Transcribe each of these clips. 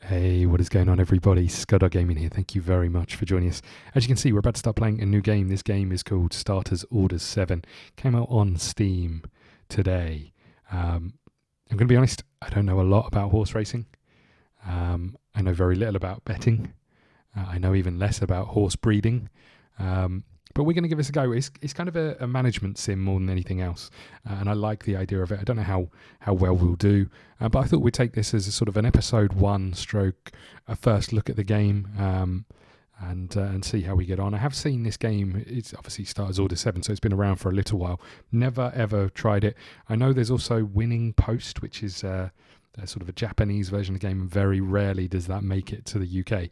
Hey, what is going on, everybody? ScottDogGaming here. Thank you very much for joining us. As you can see, we're about to start playing a new game. This game is called Starters Orders 7. Came out on Steam today. I'm going to be honest, I don't know a lot about horse racing. I know very little about betting. I know even less about horse breeding. But we're going to give this a go. It's kind of a management sim more than anything else. And I like the idea of it. I don't know how well we'll do. But I thought we'd take this as a sort of an episode 1 stroke, a first look at the game and see how we get on. I have seen this game. It's obviously Starters Order 7, so it's been around for a little while. Never, ever tried it. I know there's also Winning Post, which is sort of a Japanese version of the game, and very rarely does that make it to the UK.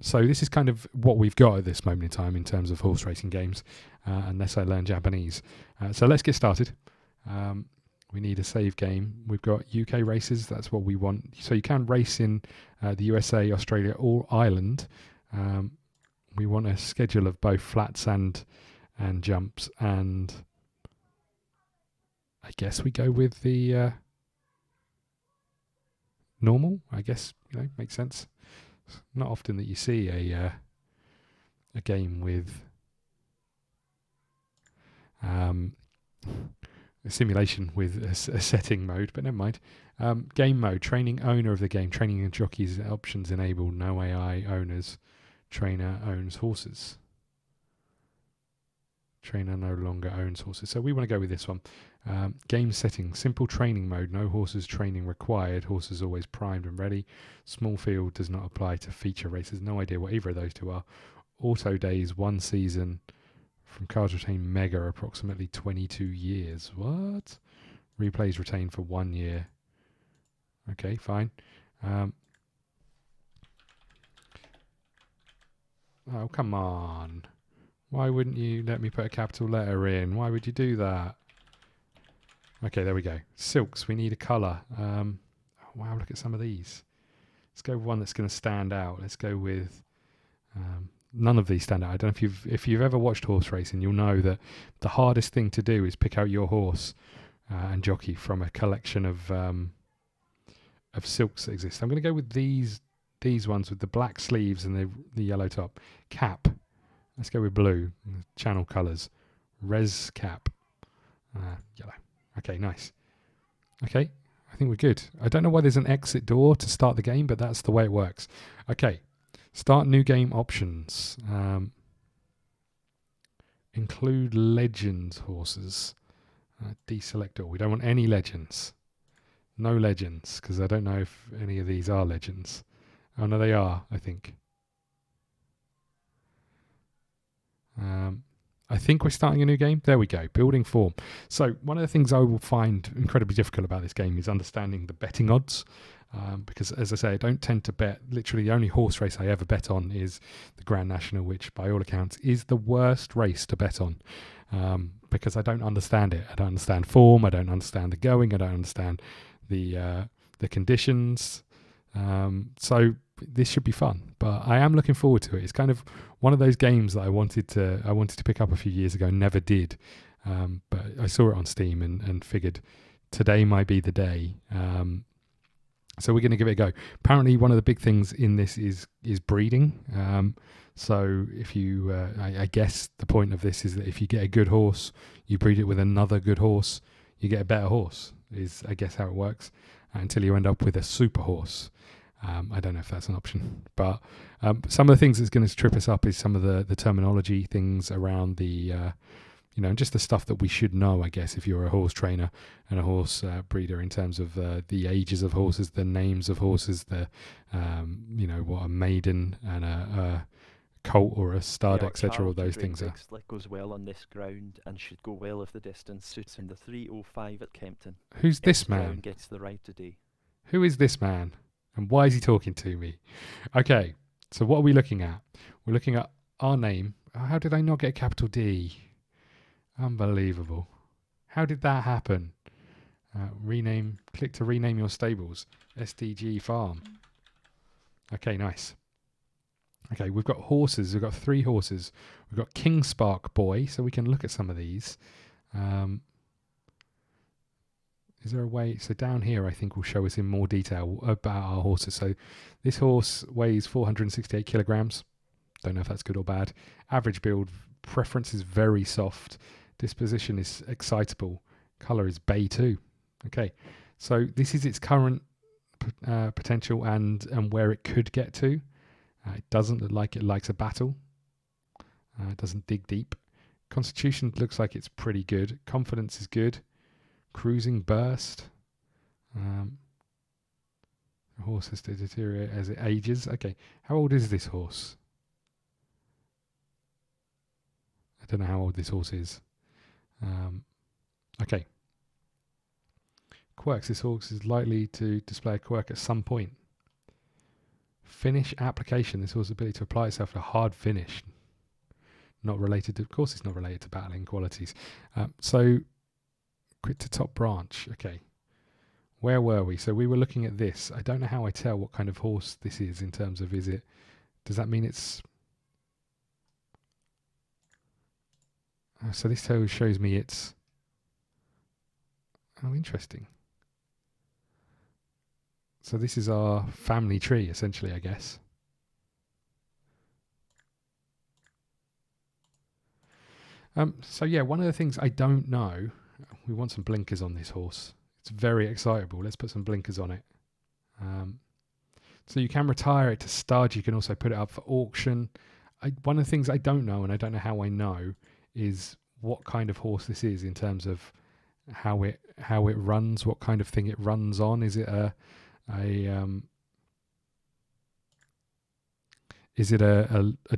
So this is kind of what we've got at this moment in time in terms of horse racing games, unless I learn Japanese. So let's get started. We need a save game. We've got UK races. That's what we want. So you can race in the USA, Australia, or Ireland. We want a schedule of both flats and jumps, and I guess we go with the normal. I guess, makes sense. It's not often that you see a game with a simulation with a setting mode, but never mind. Game mode, training owner of the game, training and jockeys options enabled, no AI owners, trainer owns horses. Trainer no longer owns horses. So we want to go with this one. Game settings, simple training mode, no horses training required, horses always primed and ready. Small field does not apply to feature races. No idea what either of those two are. Auto days, 1 season. From cards retained mega, approximately 22 years. What? Replays retained for 1 year. Okay, fine. Oh, come on. Why wouldn't you let me put a capital letter in? Why would you do that? Okay, there we go. Silks, we need a colour. Wow, look at some of these. Let's go with one that's going to stand out. Let's go with... none of these stand out. I don't know if you've ever watched horse racing, you'll know that the hardest thing to do is pick out your horse and jockey from a collection of silks that exist. I'm going to go with these ones with the black sleeves and the yellow top. Cap. Let's go with blue. Channel colours. Res cap. Yellow. Okay, nice. Okay, I think we're good. I don't know why there's an exit door to start the game, but that's the way it works. Okay, start new game options. Include legends horses. Deselect all. We don't want any legends. No legends, because I don't know if any of these are legends. Oh, no, they are, I think. I think we're starting a new game. There we go. Building form. So one of the things I will find incredibly difficult about this game is understanding the betting odds. Because, as I say, I don't tend to bet. Literally, the only horse race I ever bet on is the Grand National, which, by all accounts, is the worst race to bet on. Because I don't understand it. I don't understand form. I don't understand the going. I don't understand the conditions. So this should be fun, but I am looking forward to it. It's kind of one of those games that I wanted to pick up a few years ago, never did. But I saw it on Steam and figured today might be the day. So we're going to give it a go. Apparently, one of the big things in this is breeding. So if you, I guess the point of this is that if you get a good horse, you breed it with another good horse, you get a better horse, is I guess how it works, until you end up with a super horse. I don't know if that's an option, but some of the things that's going to trip us up is some of the terminology things around the, just the stuff that we should know, I guess, if you're a horse trainer and a horse breeder, in terms of the ages of horses, the names of horses, what a maiden and a colt or a stud, etc. All those things are. Slick goes well on this ground and should go well if the distance suits him. The 3:05 at Kempton. Who's this man? Gets the right today. Who is this man? And why is he talking to me? Okay, so what are we looking at? We're looking at our name. Oh, how did I not get a capital D? Unbelievable. How did that happen? Rename. Click to rename your stables. SDG Farm. Okay, nice. Okay, we've got horses. We've got 3 horses. We've got King Spark Boy, so we can look at some of these. Is there a way? So down here, I think will show us in more detail about our horses. So this horse weighs 468 kilograms. Don't know if that's good or bad. Average build, preference is very soft. Disposition is excitable. Color is bay too. Okay, so this is its current potential and where it could get to. It doesn't look like it likes a battle. It doesn't dig deep. Constitution looks like it's pretty good. Confidence is good. Cruising burst. The horse has to deteriorate as it ages. Okay, how old is this horse? I don't know how old this horse is. Okay. Quirks. This horse is likely to display a quirk at some point. Finish application. This horse's ability to apply itself to a hard finish. Not related to, of course, it's not related to battling qualities. So, quit to top branch. Okay. Where were we? So we were looking at this. I don't know how I tell what kind of horse this is in terms of does that mean it's... so this shows me it's... Oh, interesting. So this is our family tree, essentially, I guess. So yeah, one of the things I don't know... We want some blinkers on this horse. It's very excitable. Let's put some blinkers on it. So you can retire it to stud. You can also put it up for auction. One of the things I don't know, and I don't know how I know, is what kind of horse this is in terms of how it runs, what kind of thing it runs on. Is it a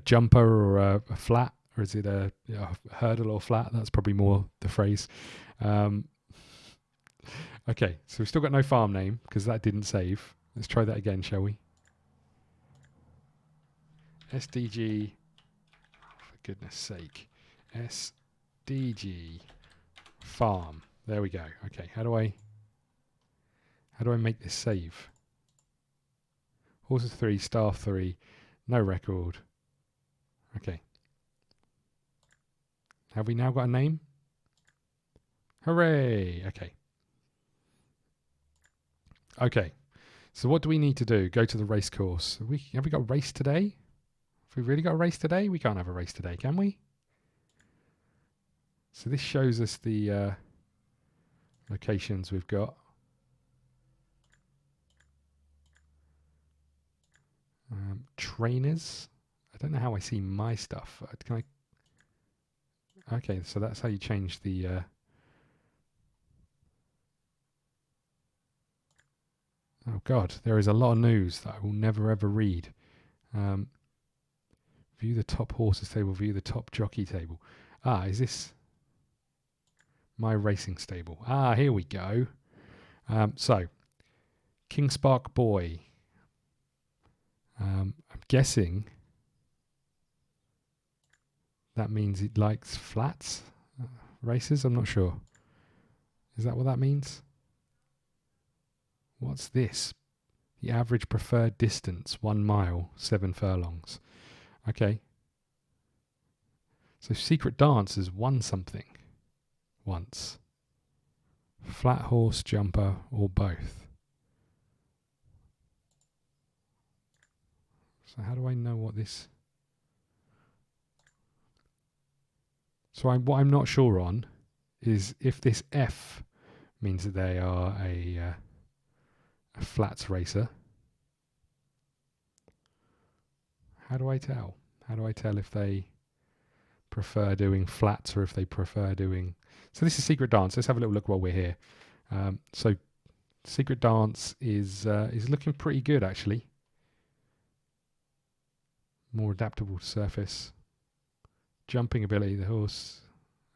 jumper or a flat, or is it a hurdle or flat? That's probably more the phrase. Okay, so we've still got no farm name because that didn't save. Let's try that again, shall we? SDG, for goodness sake. SDG farm. There we go. Okay, how do I make this save? Horses 3, staff 3, no record. Okay. Have we now got a name? Hooray! Okay. Okay. So what do we need to do? Go to the race course. Have we got a race today? Have we really got a race today? We can't have a race today, can we? So this shows us the locations we've got. Trainers. I don't know how I see my stuff. Can I? Okay, so that's how you change the... Oh God, there is a lot of news that I will never ever read. View the top horses table, view the top jockey table. Ah, is this my racing stable? Ah, here we go. So, King Spark Boy. I'm guessing that means it likes flats races. I'm not sure. Is that what that means? What's this? The average preferred distance, 1 mile, 7 furlongs. Okay. So Secret Dance has won something once. Flat horse, jumper, or both. So how do I know what this... So what I'm not sure on is if this F means that they are a flats racer. How do I tell? How do I tell if they prefer doing flats or if they prefer doing... So this is Secret Dance. Let's have a little look while we're here. So Secret Dance is looking pretty good, actually. More adaptable surface. Jumping ability. The horse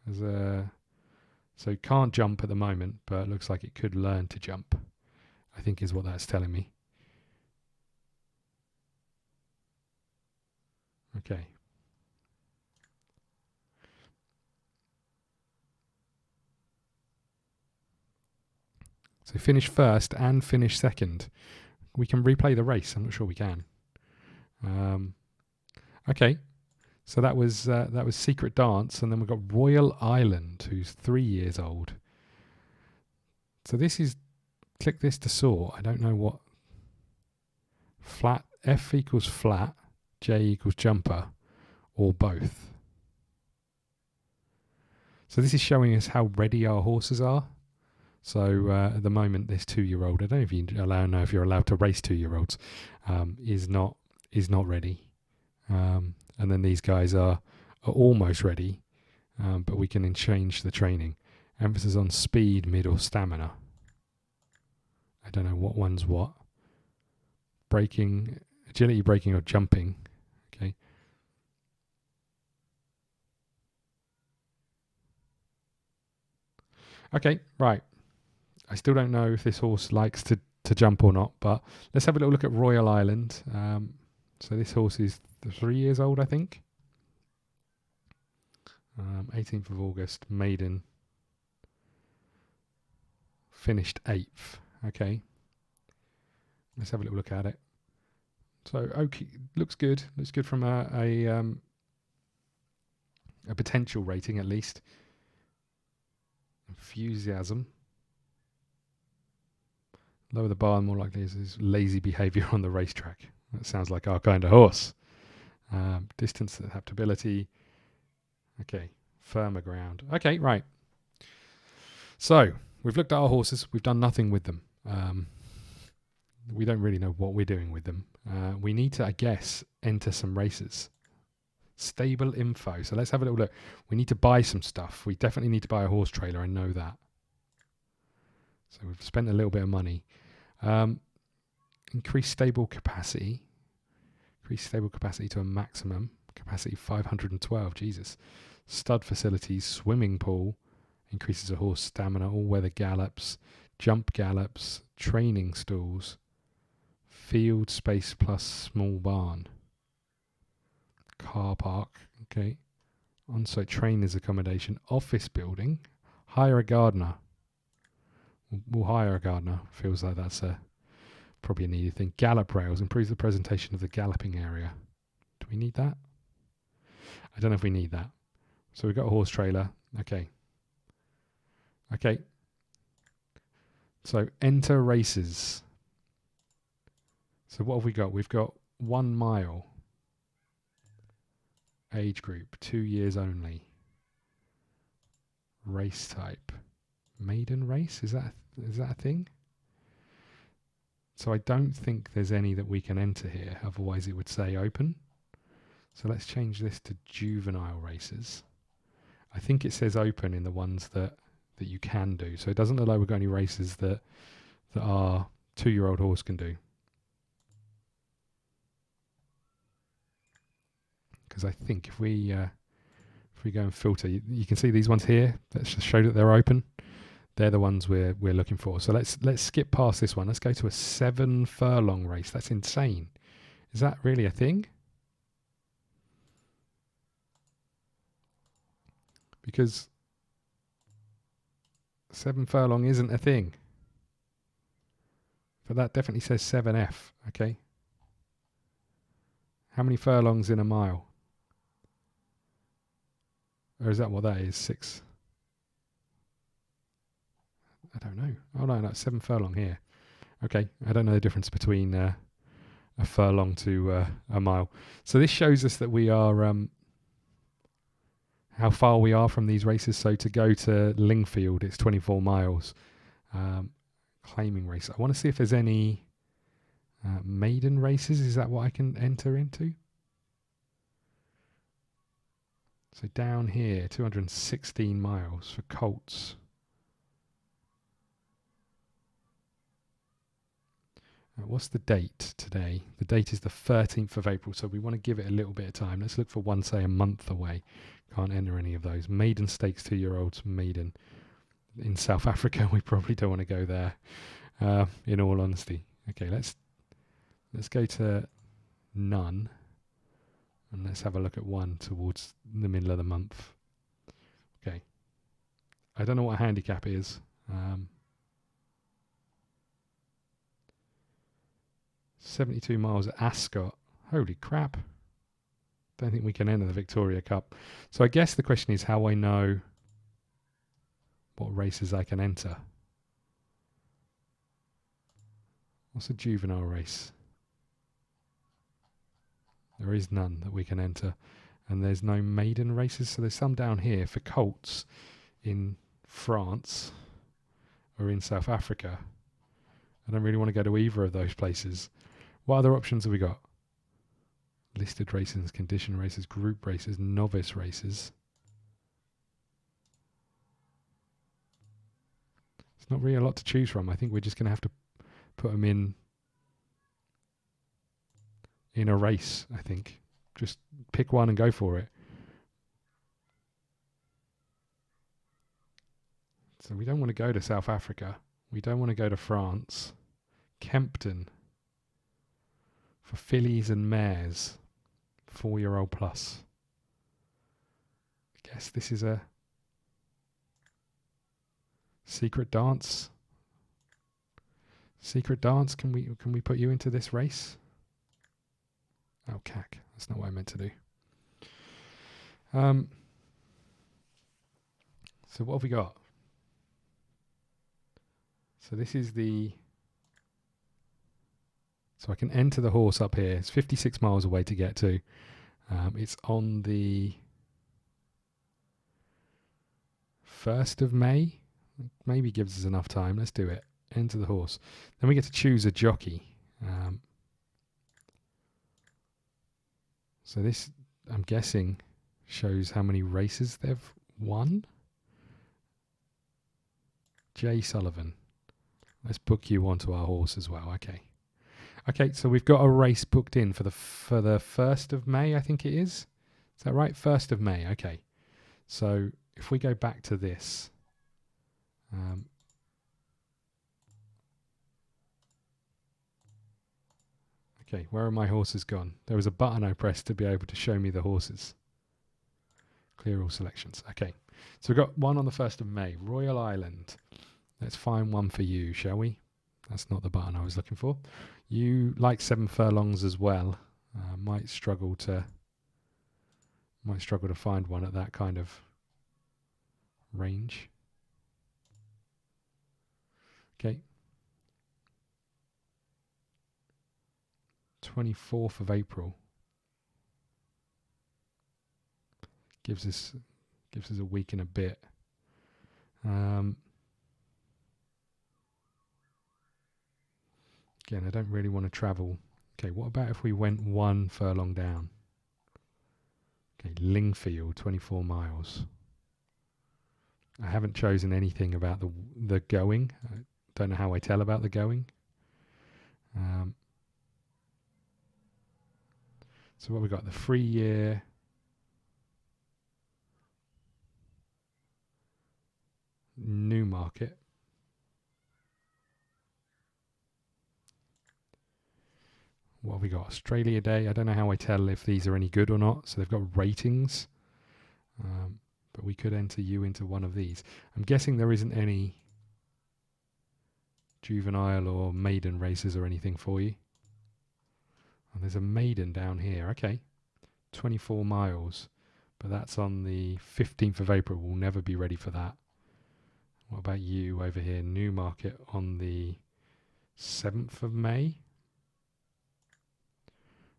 has a... So can't jump at the moment, but looks like it could learn to jump, I think is what that's telling me. Okay. So finish first and finish second. We can replay the race. I'm not sure we can. Okay. So that was Secret Dance, and then we've got Royal Island, who's 3 years old. So this is, click this to sort. I don't know what. Flat, F equals flat, J equals jumper, or both. So this is showing us how ready our horses are. So at the moment, this 2-year-old, I don't know if you're allowed to race 2-year-olds, is not ready. And then these guys are almost ready, but we can change the training. Emphasis on speed, mid, or stamina. I don't know what one's what. Braking, agility, braking, or jumping. Okay. Okay, right. I still don't know if this horse likes to jump or not, but let's have a little look at Royal Island. So this horse is 3 years old, I think. 18th of August, maiden. Finished 8th. Okay. Let's have a little look at it. So, okay, looks good. Looks good from a potential rating, at least. Enthusiasm. Lower the bar, and more likely is lazy behaviour on the racetrack. That sounds like our kind of horse. Distance, adaptability. Okay, firmer ground. Okay, right. So, we've looked at our horses. We've done nothing with them. We don't really know what we're doing with them. We need to, I guess, enter some races. Stable info. So let's have a little look. We need to buy some stuff. We definitely need to buy a horse trailer. I know that. So we've spent a little bit of money. Increase stable capacity. Increase stable capacity to a maximum. Capacity 512. Jesus. Stud facilities. Swimming pool. Increases a horse stamina. All-weather gallops. Jump gallops. Training stalls. Field space plus small barn. Car park. Okay. On-site trainers accommodation. Office building. Hire a gardener. We'll hire a gardener. Feels like that's probably a needed thing. Gallop rails. Improves the presentation of the galloping area. Do we need that? I don't know if we need that. So we've got a horse trailer. Okay. Okay. So enter races. So what have we got? We've got 1 mile. Age group, 2 years only. Race type. Maiden race? Is that a thing? So I don't think there's any that we can enter here. Otherwise it would say open. So let's change this to juvenile races. I think it says open in the ones that you can do. So it doesn't look like we've got any races that our 2-year-old horse can do. Because I think if we go and filter, you can see these ones here that show that they're open. They're the ones we're looking for. So let's skip past this one. Let's go to a 7 furlong race. That's insane. Is that really a thing? Because 7 furlong isn't a thing. But that definitely says 7F. Okay. How many furlongs in a mile? Or is that what that is? 6? I don't know. Oh no, that's 7 furlong here. Okay, I don't know the difference between a furlong to a mile. So this shows us that we are how far we are from these races. So to go to Lingfield, it's 24 miles. Claiming race. I want to see if there's any maiden races. Is that what I can enter into? So down here, 216 miles for colts. What's the date today? The date is the 13th of April, so we want to give it a little bit of time. Let's look for one, say, a month away. Can't enter any of those. Maiden stakes, 2-year-olds, maiden. In South Africa, we probably don't want to go there, in all honesty. Okay, let's go to none. And let's have a look at one towards the middle of the month. Okay. I don't know what a handicap is. 72 miles at Ascot. Holy crap. Don't think we can enter the Victoria Cup. So I guess the question is how I know what races I can enter. What's a juvenile race? There is none that we can enter. And there's no maiden races. So there's some down here for colts in France or in South Africa. I don't really want to go to either of those places. What other options have we got? Listed races, condition races, group races, novice races. It's not really a lot to choose from. I think we're just going to have to put them in a race, I think. Just pick one and go for it. So we don't want to go to South Africa. We don't want to go to France. Kempton. For fillies and mares. 4-year-old plus. I guess this is a secret dance. Secret dance, can we put you into this race? Oh, cack. That's not what I meant to do. So what have we got? So this is the... So I can enter the horse up here. It's 56 miles away to get to. It's on the 1st of May. Maybe gives us enough time. Let's do it. Enter the horse. Then we get to choose a jockey. So this, I'm guessing, shows how many races they've won. Jay Sullivan. Let's book you onto our horse as well. Okay. Okay, so we've got a race booked in for the 1st of May, I think it is. Is that right? 1st of May. Okay. So if we go back to this, okay, where are my horses gone? There was a button I pressed to be able to show me the horses. Clear all selections. Okay, so we've got one on the 1st of May, Royal Island. Let's find one for you, shall we? That's not the button I was looking for. You like 7 furlongs as well. Might struggle to find one at that kind of range. Okay. 24th of April. Gives us a week and a bit. Again, I don't really want to travel. Okay, what about if we went 1 furlong down? Okay, Lingfield, 24 miles. I haven't chosen anything about the going. I don't know how I tell about the going. So what we got? The 3-year Newmarket. What have we got? Australia Day. I don't know how I tell if these are any good or not. So they've got ratings. But we could enter you into one of these. I'm guessing there isn't any juvenile or maiden races or anything for you. Oh, there's a maiden down here. Okay. 24 miles. But that's on the 15th of April. We'll never be ready for that. What about you over here? Newmarket on the 7th of May.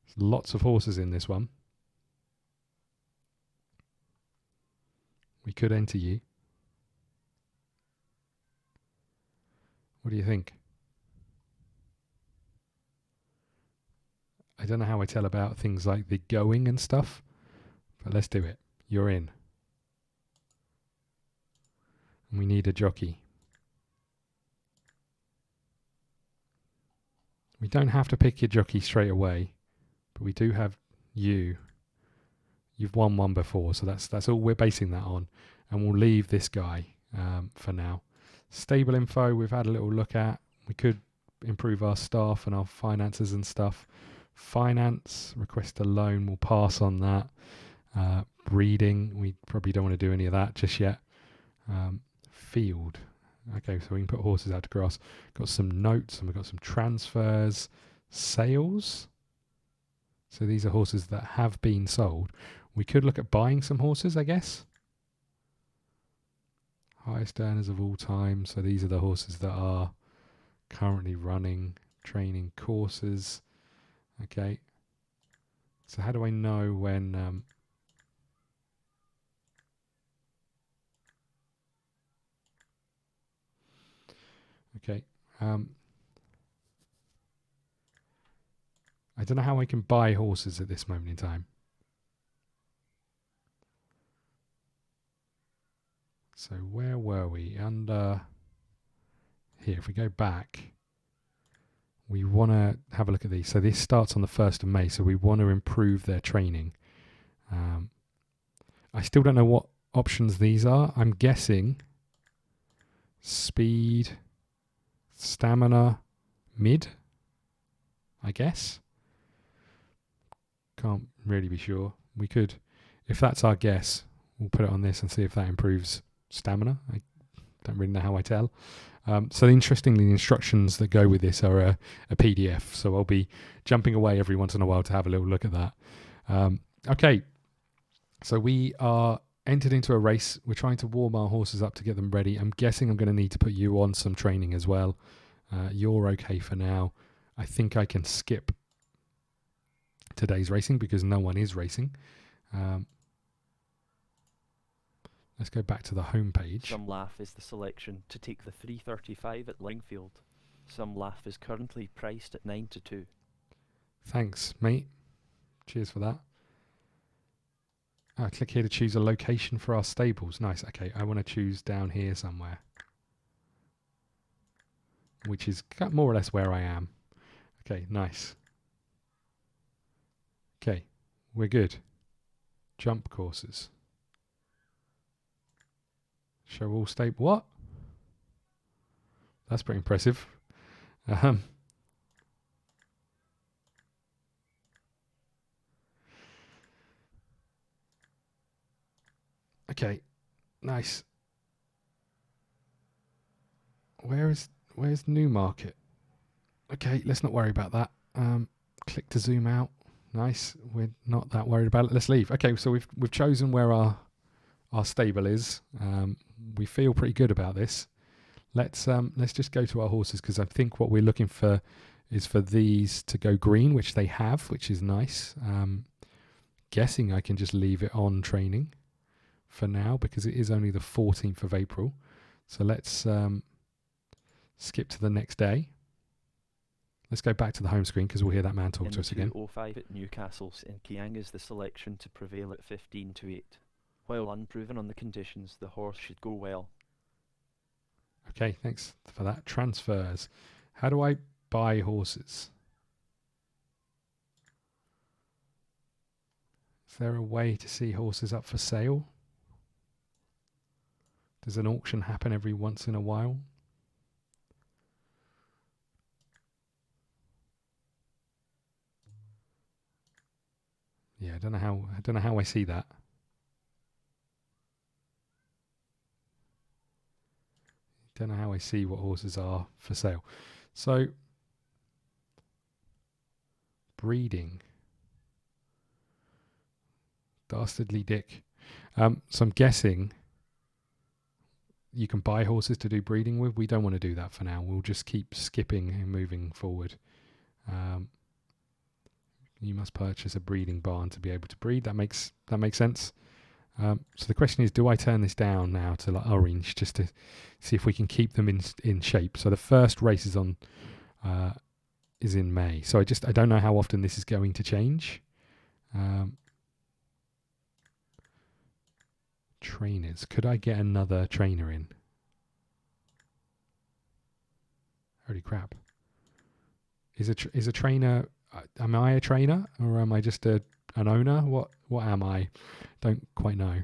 There's lots of horses in this one. We could enter you. What do you think? I don't know how I tell about things like the going and stuff, but let's do it. You're in. And we need a jockey. We don't have to pick your jockey straight away, but we do have you. You've won one before, so that's all we're basing that on. And we'll leave this guy for now. Stable info we've had a little look at. We could improve our staff and our finances and stuff. Finance, request a loan, we'll pass on that. Breeding, we probably don't want to do any of that just yet. Field, okay, so we can put horses out to grass. Got some notes and we've got some transfers. Sales, so these are horses that have been sold. We could look at buying some horses, I guess. Highest earners of all time, so these are the horses that are currently running. training courses. Okay. So how do I know when... okay. I don't know how I can buy horses at this moment in time. So where were we? Under here, if we go back, we want to have a look at these. So this starts on the 1st of May, so we want to improve their training. I still don't know what options these are. I'm guessing speed, stamina, mid, I guess. Can't really be sure. We could, if that's our guess, we'll put it on this and see if that improves stamina. I don't really know how I tell. So interestingly, the instructions that go with this are a PDF. So I'll be jumping away every once in a while to have a little look at that. Okay, so we are entered into a race. We're trying to warm our horses up to get them ready. I'm guessing I'm going to need to put you on some training as well. You're okay for now. I think I can skip today's racing because no one is racing. Let's go back to the home page. Some Laugh is the selection to take the 335 at Lingfield. Some Laugh is currently priced at 9-2. Thanks, mate. Cheers for that. Click here to choose a location for our stables. Nice. Okay, I want to choose down here somewhere, which is more or less where I am. Okay, nice. Okay, we're good. Jump courses. Show all stable. What? That's pretty impressive. Okay, nice. Where's Newmarket? Okay, let's not worry about that. Click to zoom out. Nice. We're not that worried about it. Let's leave. Okay, so we've chosen where our stable is. We feel pretty good about this. Let's just go to our horses because I think what we're looking for is for these to go green, which they have, which is nice. Guessing I can just leave it on training for now because it is only the 14th of April. So let's skip to the next day. Let's go back to the home screen because we'll hear that man talk to us again. 205 at Newcastle's in Kiang is the selection to prevail at 15-8. While unproven on the conditions, the horse should go well. Okay, thanks for that. Transfers. How do I buy horses? Is there a way to see horses up for sale? Does an auction happen every once in a while? Yeah, I don't know how I see that. Don't know how I see what horses are for sale. So breeding. Dastardly Dick. So I'm guessing you can buy horses to do breeding with. We don't want to do that for now. We'll just keep skipping and moving forward. You must purchase a breeding barn to be able to breed. That makes sense. So the question is, do I turn this down now to like orange just to see if we can keep them in shape? So the first race is on is in May. So I don't know how often this is going to change. Trainers. Could I get another trainer in? Holy crap. Is a trainer... am I a trainer or am I just an owner? What am I? Don't quite know.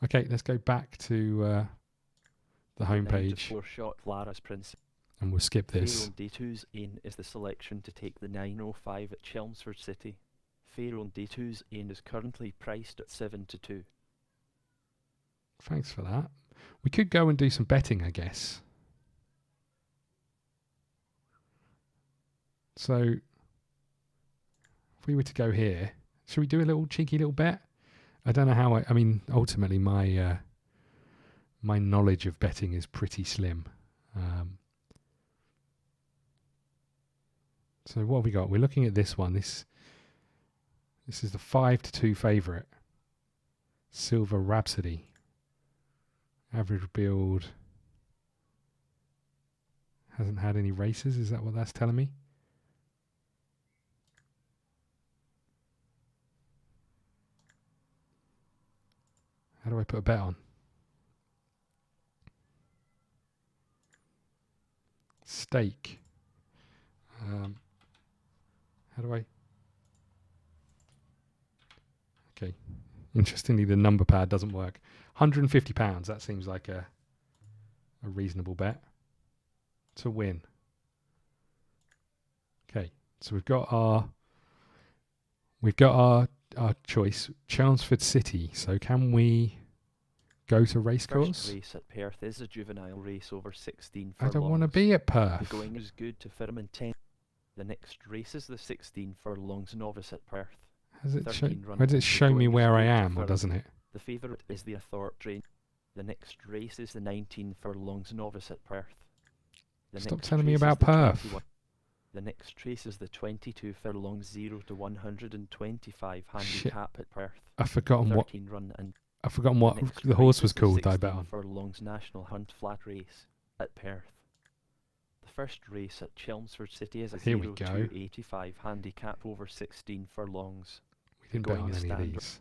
Okay, let's go back to the homepage. 9-4 shot Lara's Prince. And we'll skip this. Pharaoh D2's Ain is the selection to take the 905 at Chelmsford City. Pharaoh D2's Ain is currently priced at 7-2. Thanks for that. We could go and do some betting, I guess. So if we were to go here, should we do a little cheeky little bet? I don't know how I mean, ultimately my knowledge of betting is pretty slim. So what have we got? We're looking at this one. This is the 5-2 favourite. Silver Rhapsody. Average build. Hasn't had any races. Is that what that's telling me? How do I put a bet on? Stake. How do I? Okay. Interestingly, the number pad doesn't work. £150. That seems like a reasonable bet to win. Okay. So we've got our choice, Chelmsford City. So can we go to racecourse? First race at Perth is a juvenile race over 16 I furlongs. don't want to be at The Perth. going is good to firm and 10. The next race is the 16 furlongs novice at Perth. Does The it show me going is where I good to am, or firm. doesn't it? The favourite is the Authority train. The next race is the 19 furlongs novice at Perth. The Stop next telling me race is about the Perth. 21. The next race is the 22 furlongs 0 to 125 handicap at Perth. I've forgotten what 13 run and the next the horse race was is the called that I 16 bet on. furlongs National Hunt Flat Race at Perth. The first race at Chelmsford City is a Here we 0 go. to 85 handicap over 16 furlongs. We didn't bet going on is any of standard. these.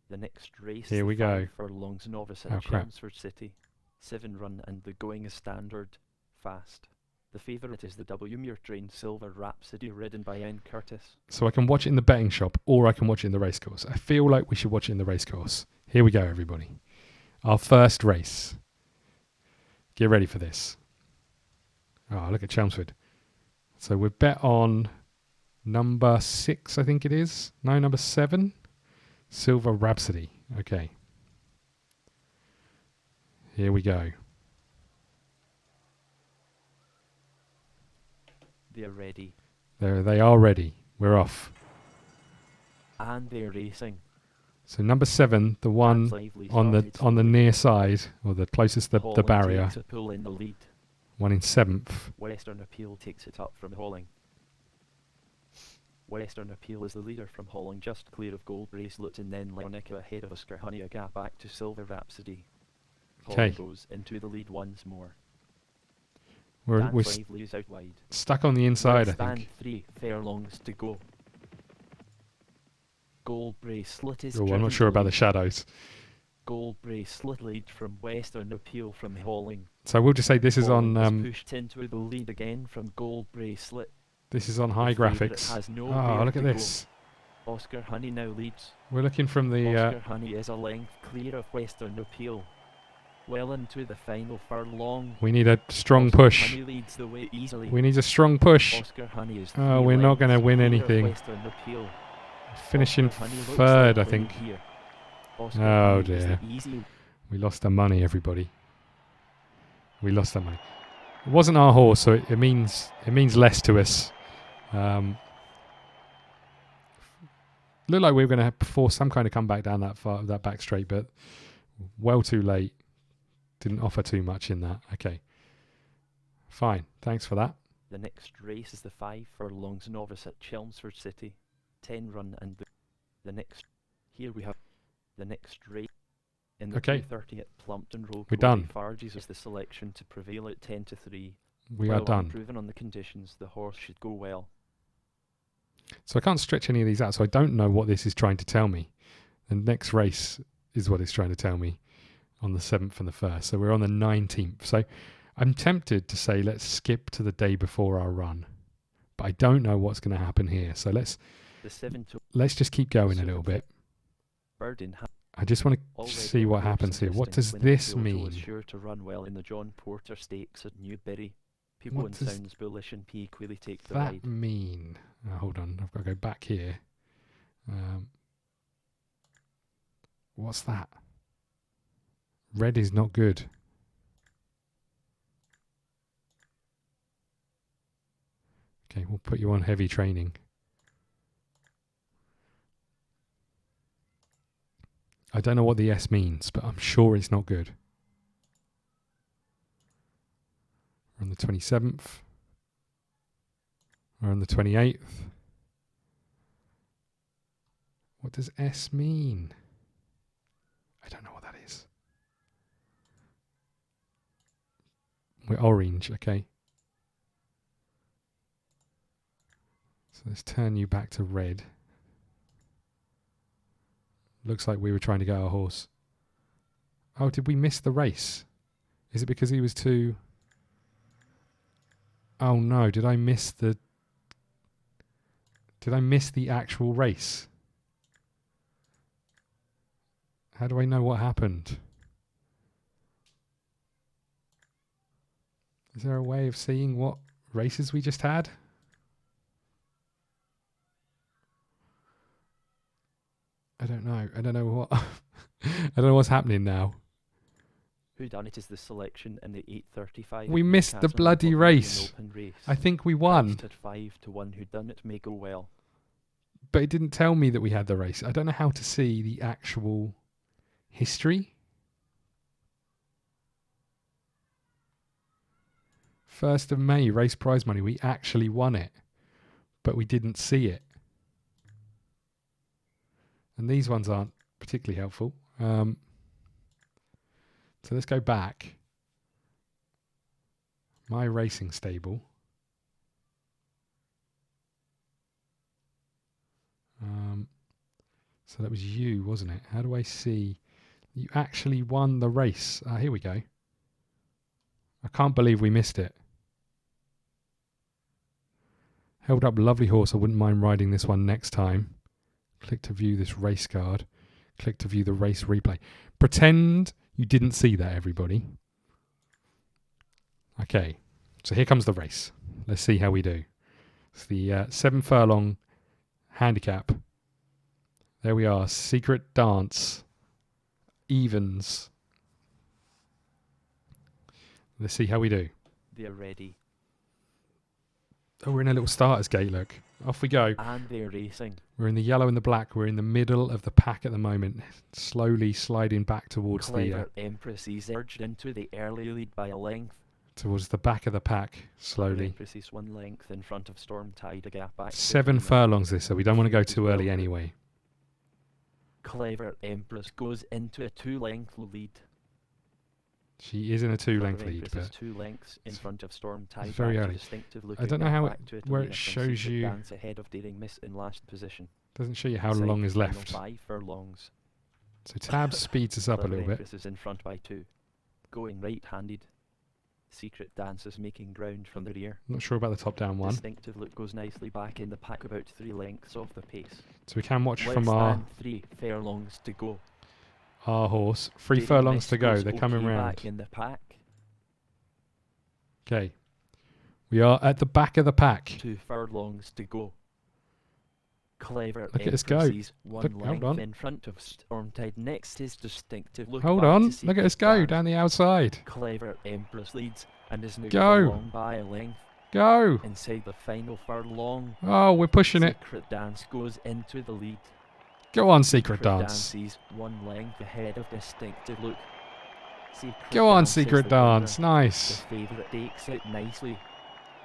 The next race Here is we the 5 go. furlongs novice at Oh, crap. Chelmsford City. 7 run and the going is standard, fast. The favourite is the W-Muir train Silver Rhapsody ridden by N. Curtis. So I can watch it in the betting shop, or I can watch it in the racecourse. I feel like we should watch it in the racecourse. Here we go, everybody. Our first race. Get ready for this. Oh, look at Chelmsford. So we've bet on number 6, I think it is. No, number 7. Silver Rhapsody. Okay. Here we go. They're ready. They are ready. We're off. And they're racing. So number 7, the one Lively on the near side, or the closest to the Holling barrier, takes a pull in the lead. one in 7th. Western Appeal takes it up from Holling. Western Appeal is the leader from Holling, just clear of Gold Bracelet, and then Leonica ahead of Oscar Honey, a gap back to Silver Rhapsody. Holling goes into the lead once more. We're Lively is out wide. stuck on the inside, I Stand think. 3 furlongs to go. Gold Bracelet is Oh, I'm driven not sure to about the lead. shadows. Gold Bracelet lead from Western Appeal from Holling. So we'll just say this is Holling on was pushed into the lead again from Gold Bracelet. this is on high The favourite graphics. has Oh, nowhere look to at go. this. Oscar Honey now leads. We're looking from the Oscar Honey is a length clear of Western Appeal. Well into the final furlong. we need a strong Oscar push. Honey leads the way easily. We need a strong push. Oscar Honey is Oh, 3 we're not going to lengths win clear of anything. Western Appeal. Finishing Oscar Honey looks 3rd, I like the think. lead here. Oscar Oh Honey is dear. the easy. We lost our money, everybody. We lost our money. It wasn't our horse, so it means less to us. Looked like we were going to force some kind of comeback down that back straight, but well too late. Didn't offer too much in that. Okay, fine. Thanks for that. The next race is the 5 furlongs novice at Chelmsford City. 10 run and the next. Here we have the next race. In the Okay. 230 at Plumpton Road, We're done. Farges is the selection to prevail at 10 to 3. We are done. Proven on the conditions, the horse should go well. So I can't stretch any of these out, so I don't know what this is trying to tell me. The next race is what it's trying to tell me on the 7th and the 1st. So we're on the 19th. So I'm tempted to say let's skip to the day before our run. But I don't know what's going to happen here. So let's just keep going a little bit. I just want to see what happens here. What does this mean? Is sure to run well in the John Porter Stakes at Newbury. People What does sounds bullish and equally take the that ride. mean? Hold on, I've got to go back here. What's that? Red is not good. Okay, we'll put you on heavy training. I don't know what the S means, but I'm sure it's not good. We're on the 27th. We're on the 28th. What does S mean? I don't know what that is. We're orange, okay. So let's turn you back to red. Looks like we were trying to get our horse. Oh, did we miss the race? Is it because he was too... Oh no, did I miss the actual race? How do I know what happened? Is there a way of seeing what races we just had? I don't know. I don't know what... I don't know what's happening now. Whodunit is the selection in the 8:35. We missed the bloody race. I think we won. At 5-1 Whodunit may go well. But it didn't tell me that we had the race. I don't know how to see the actual history. 1st of May, race prize money. We actually won it. But we didn't see it. And these ones aren't particularly helpful. So let's go back. My racing stable. So that was you, wasn't it? How do I see? You actually won the race. Here we go. I can't believe we missed it. Held up, lovely horse. I wouldn't mind riding this one next time. Click to view this race card. Click to view the race replay. Pretend you didn't see that, everybody. Okay, so here comes the race. Let's see how we do. It's the 7 furlong handicap. There we are. Secret dance. Evens. Let's see how we do. They're ready. Oh, we're in a little starter's gate, look. Off we go. And they're racing. We're in the yellow and the black. We're in the middle of the pack at the moment. Slowly sliding back towards Clever Empress is urged into the early lead by a length. Towards the back of the pack, slowly. Empress is 1 length in front of Storm Tide, a gap back. 7 furlongs this, so we don't want to go too early anyway. Clever Empress goes into a 2-length lead. She is in a 2-length lead, Empress but is 2 lengths in front of Storm Tide. it's very early. I don't know how where it shows you. Dance ahead of Daring Miss in last position. Doesn't show you how long is left. 5 furlongs. So Tab speeds us up a little bit. Empress is in front by 2. Going right-handed. Secret Dance is making ground from the rear. Not sure about the top-down one. Distinctive Look goes nicely back in the pack, about 3 lengths off the pace. So we can watch Less from our than 3 furlongs to go. Our horse. 3 Daring furlongs Miss to go. goes They're coming okay round. back in the pack. Okay. We are at the back of the pack. 2 furlongs to go. Clever Look at us go. Empress is 1 Look, hold length on. in front of Storm Tide. Next is Distinctive Look. Hold back on. to Look at us Secret go Dance. down the outside. Clever Empress leads and is now Go. along by a length Go. inside the final furlong. Oh, we're pushing it. Secret Dance goes into the lead. Go on, Secret Dance. Is 1 length ahead of Distinctive Look. Secret Go on, Dance is Secret the Dance. winner. Nice. The favourite takes it nicely.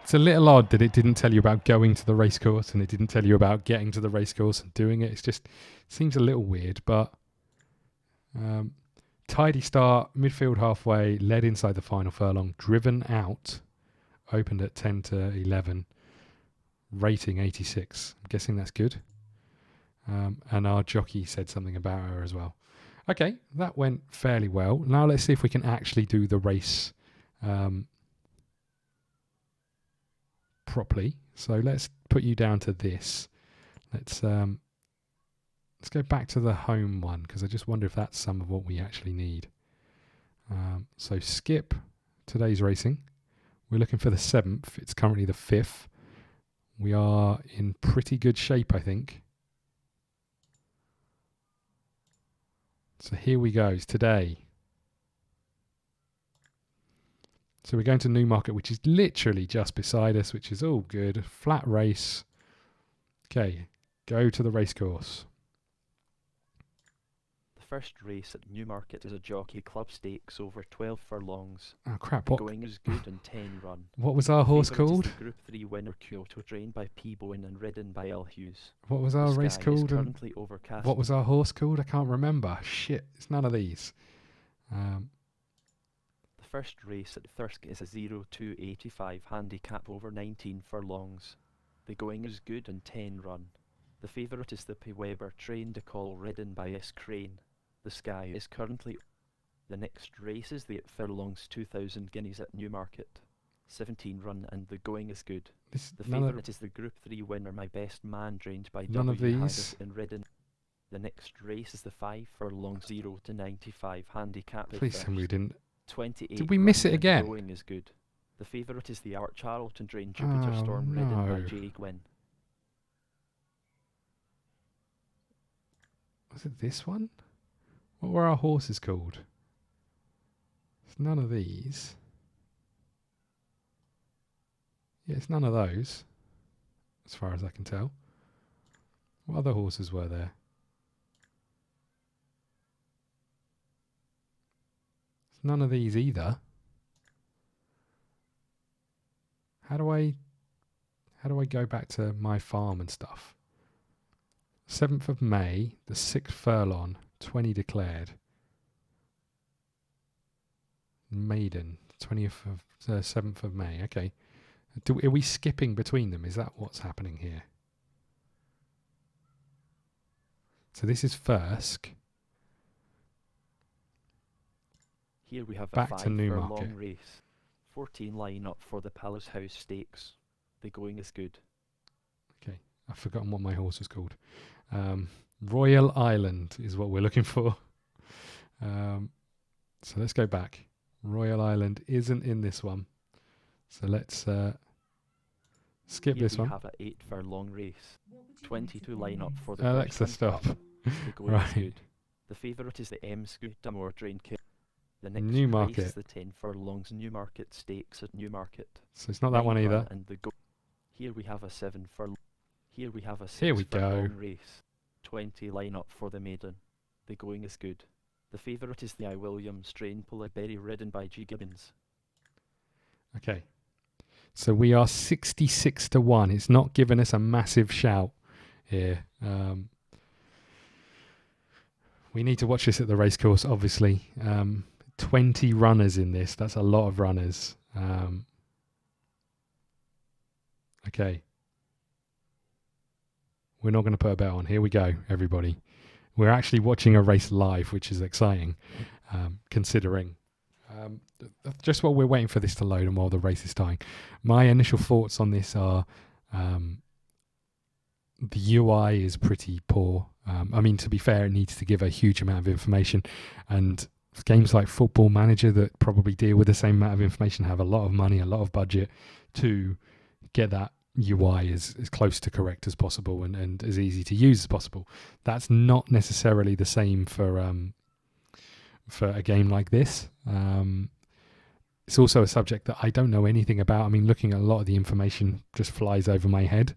It's a little odd that it didn't tell you about going to the racecourse and it didn't tell you about getting to the racecourse and doing it. It's just, it seems a little weird, but tidy start, midfield halfway, led inside the final furlong, driven out, opened at 10 to 11, rating 86. I'm guessing that's good. And our jockey said something about her as well. Okay, that went fairly well. Now let's see if we can actually do the race properly. So let's put you down to this. Let's go back to the home one because I just wonder if that's some of what we actually need. So skip today's racing. We're looking for the 7th. It's currently the 5th. We are in pretty good shape, I think. So here we go. It's today. So we're going to Newmarket, which is literally just beside us, which is all good. Flat race. Okay, go to the racecourse. The first race at Newmarket is a Jockey Club Stakes over 12 furlongs. Oh crap! The What? going is good and 10 run. What was our horse Favourite is called? the Group 3 winner Kyoto, trained by P. Bowen and ridden by L. Hughes. What was our The race sky is called? And currently overcast. what was our horse called? I can't remember. Shit! It's none of these. The first race at Thirsk is a 0-2-85 handicap over 19 furlongs. The going is good and 10 run. The favourite is the P. Weber, trained to call, ridden by S. Crane. The sky is currently... The next race is the 8 furlongs 2,000 guineas at Newmarket. 17 run and the going is good. The favourite is the Group 3 winner, My Best Man, trained by None of W. these. Haggis and ridden. The next race is the 5 furlongs 0-95 handicap at Please tell me we Thirsk. didn't. 28 Did we miss run it and the again? going is good. The favourite is the Art Charlton, trained Jupiter Storm, ridden by no. Jay Gwynn. Was it this one? What were our horses called? It's none of these. Yeah, it's none of those, as far as I can tell. What other horses were there? It's none of these either. How do I go back to my farm and stuff? 7th of May, the 6th furlong, 20 declared. Maiden, 20th of 7th of May. Okay. Are we skipping between them? Is that what's happening here? So this is Thirsk. Here we have Back a to 5 Newmarket. furlong race. 14 line up for the Palace House Stakes. The going is good. Okay, I've forgotten what my horse was called. Royal Island is what we're looking for. So let's go back. Royal Island isn't in this one. So let's skip Here this we one. have a 8 furlong race. 22 line up for the Alexa, first run stop. cup. The going Right. is good. The favourite is the M. Scudamore, trained Kill. The next Newmarket. race is the 10 furlongs Newmarket Stakes at Newmarket. So it's not that one 9 run either. and the go. Here we have a 7 furlong. Here we have a 6 Here we go. furlong race. 20 line up for the maiden. The going is good. The favourite is the I. Williams, trained Pullaberry, ridden by G. Gibbons. Okay. So we are 66 to 1. It's not giving us a massive shout here. We need to watch this at the racecourse, obviously. 20 runners in this. That's a lot of runners. Okay. We're not going to put a bet on. Here we go, everybody. We're actually watching a race live, which is exciting, considering just while we're waiting for this to load and while the race is starting. My initial thoughts on this are the UI is pretty poor. I mean, to be fair, it needs to give a huge amount of information, and games like Football Manager that probably deal with the same amount of information have a lot of money, a lot of budget to get that UI as close to correct as possible and as easy to use as possible. That's not necessarily the same for a game like this. It's also a subject that I don't know anything about. I mean, looking at a lot of the information just flies over my head.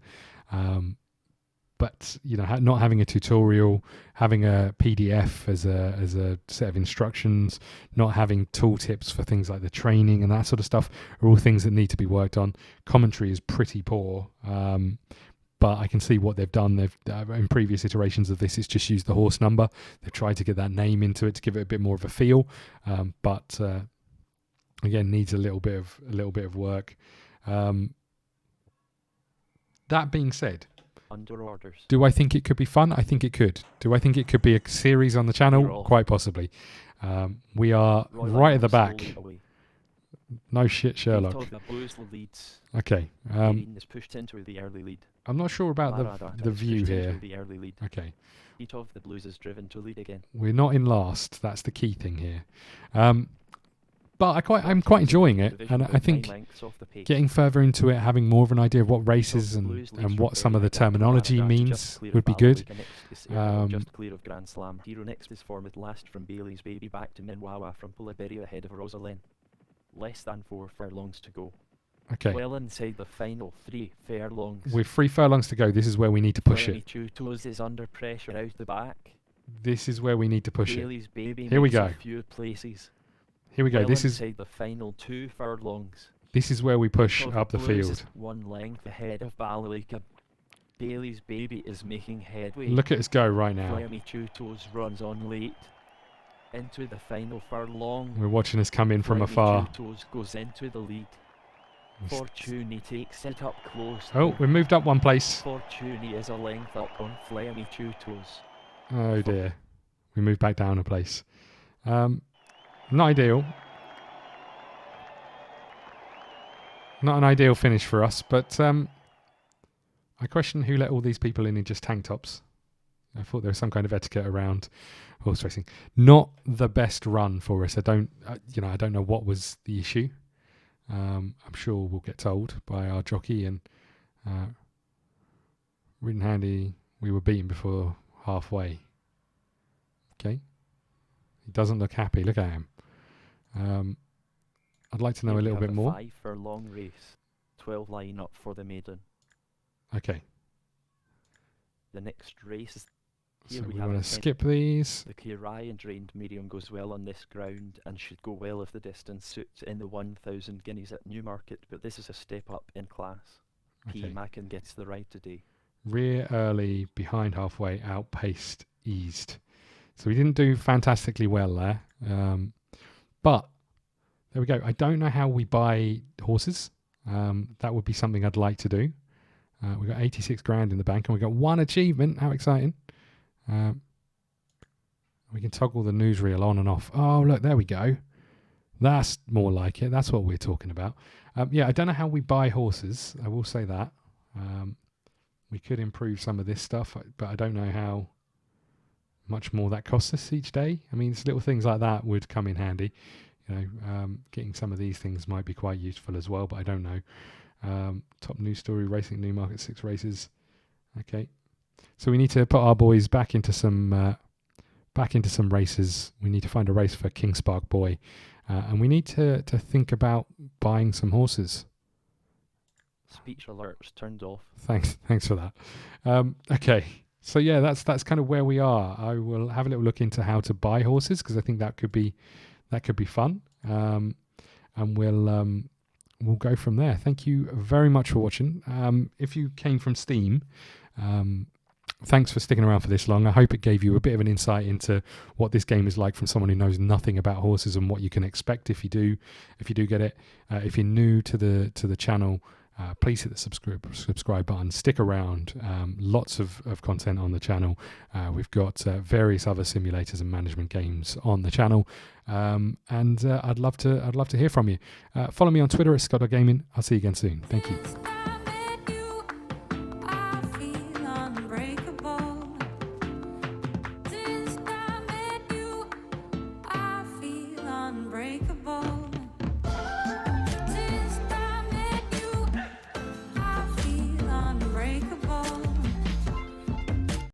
But you know, not having a tutorial, having a PDF as a set of instructions, not having tooltips for things like the training and that sort of stuff are all things that need to be worked on. Commentary is pretty poor, but I can see what they've done. They've in previous iterations of this, it's just used the horse number. They've tried to get that name into it to give it a bit more of a feel, but again, needs a little bit of work. That being said, Under orders. do I think it could be fun? I think it could. Do I think it could be a series on the channel? Quite possibly. We are Royal right at the Island back. slowly away. No shit, Sherlock. The Blues leads. Okay. Green is pushed into the early lead. I'm not sure about Maradona the is view pushed into here. The early lead. Okay. Of the Blues is driven to lead again. We're not in last. That's the key thing here. But I'm quite enjoying it, and I think getting further into it, having more of an idea of what races and what some of the terminology means would be good. Just clear of Grand Slam. Hero next is formed last from Bailey's Baby back to Minwawa from Pullaberry ahead of Rosalind. Less than 4 furlongs to go. Okay. Well inside the final 3 furlongs. With 3 furlongs to go, this is where we need to push it. 22 Toes is under pressure out the back. This is where we need to push it. Bailey's Baby Here we makes go. a few places. Here we go. Well This is inside the final 2 furlongs. where we push Cover up the Blues field. is 1 length ahead of Ballylica. Bailey's Baby is making headway. Look at us go right now. Flemmy Two Toes runs on late. Into the final furlong. We're watching us come in from Flemmy afar. Two Toes goes into the lead. Fortuny takes it up close. Oh, we moved up 1 place. Fortuny is a length up on Flemmy Two Toes. Oh dear. We moved back down a place. Not ideal. Not an ideal finish for us, but I question who let all these people in just tank tops. I thought there was some kind of etiquette around horse racing. Not the best run for us. I don't know what was the issue. I'm sure we'll get told by our jockey and Ridden Handy. We were beaten before halfway. Okay, he doesn't look happy. Look at him. I'd like to know a little bit more. 5 furlong race, 12 line up for the maiden. Okay. The next race is. So Here we we have want a to skip these. The Kirai and Drained Medium goes well on this ground and should go well if the distance suits in the 1,000 guineas at Newmarket, but this is a step up in class. P. Okay. Mackin gets the ride today. Rear early, behind halfway, outpaced, eased. So we didn't do fantastically well there. But there we go. I don't know how we buy horses. That would be something I'd like to do. We've got 86 grand in the bank and we've got 1 achievement. How exciting. We can toggle the newsreel on and off. Oh, look, there we go. That's more like it. That's what we're talking about. Yeah, I don't know how we buy horses. I will say that. We could improve some of this stuff, but I don't know how much more that costs us each day. I mean, little things like that would come in handy. Getting some of these things might be quite useful as well, but I don't know. Top news story, racing Newmarket 6 races. Okay. So we need to put our boys back into some races. We need to find a race for King Spark Boy, and we need to think about buying some horses. Speech alerts turned off. Thanks for that. Okay, so yeah, that's kind of where we are. I will have a little look into how to buy horses because I think that could be fun, and we'll go from there. Thank you very much for watching. If you came from Steam. Thanks for sticking around for this long. I hope it gave you a bit of an insight into what this game is like from someone who knows nothing about horses and what you can expect if you do get it. If you're new to the channel, please hit the subscribe button. Stick around. Lots of content on the channel. We've got various other simulators and management games on the channel, and I'd love to hear from you. Follow me on Twitter at ScottDogGaming. I'll see you again soon. Thank you.